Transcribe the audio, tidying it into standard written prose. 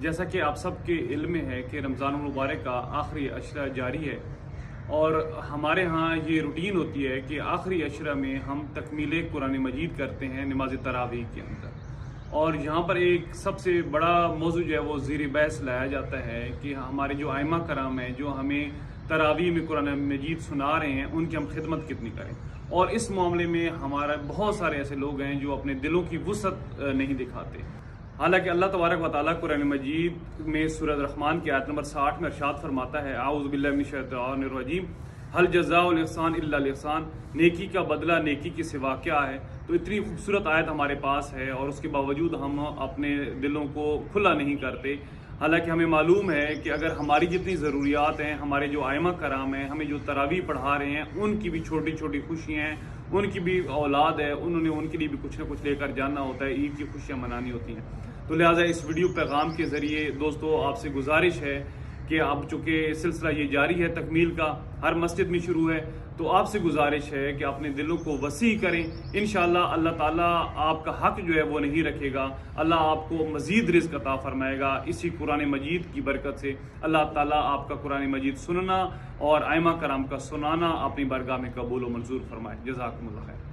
جیسا کہ آپ سب کے علم میں ہے کہ رمضان المبارک کا آخری عشرہ جاری ہے، اور ہمارے ہاں یہ روٹین ہوتی ہے کہ آخری عشرہ میں ہم تکمیل قرآن مجید کرتے ہیں نماز تراویح کے اندر۔ اور یہاں پر ایک سب سے بڑا موضوع جو ہے وہ زیر بحث لایا جاتا ہے کہ ہمارے جو ائمہ کرام ہیں جو ہمیں تراویح میں قرآن مجید سنا رہے ہیں، ان کی ہم خدمت کتنی کریں۔ اور اس معاملے میں ہمارا بہت سارے ایسے لوگ ہیں جو اپنے دلوں کی وسعت نہیں دکھاتے۔ حالانکہ اللہ تبارک و تعالیٰ قرآن مجید میں سورہ الرحمن کی آیت نمبر 60 میں ارشاد فرماتا ہے، اعوذ باللہ من الشیطان الرجیم، حل جزاء الاحسان الا الاحسان، نیکی کا بدلہ نیکی کے سوا کیا ہے۔ تو اتنی خوبصورت آیت ہمارے پاس ہے اور اس کے باوجود ہم اپنے دلوں کو کھلا نہیں کرتے۔ حالانکہ ہمیں معلوم ہے کہ اگر ہماری جتنی ضروریات ہیں، ہمارے جو ائمہ کرام ہیں ہمیں جو تراویح پڑھا رہے ہیں، ان کی بھی چھوٹی چھوٹی خوشیاں ہیں، ان کی بھی اولاد ہے، انہوں نے ان کے لیے بھی کچھ نہ کچھ لے کر جانا ہوتا ہے، عید کی خوشیاں منانی ہوتی ہیں۔ تو لہٰذا اس ویڈیو پیغام کے ذریعے دوستو آپ سے گزارش ہے کہ اب چونکہ سلسلہ یہ جاری ہے تکمیل کا، ہر مسجد میں شروع ہے، تو آپ سے گزارش ہے کہ اپنے دلوں کو وسیع کریں۔ انشاءاللہ اللہ تعالیٰ آپ کا حق جو ہے وہ نہیں رکھے گا، اللہ آپ کو مزید رزق عطا فرمائے گا اسی قرآن مجید کی برکت سے۔ اللہ تعالیٰ آپ کا قرآن مجید سننا اور ائمہ کرام کا سنانا اپنی بارگاہ میں قبول و منظور فرمائے۔ جزاکم اللہ خیر۔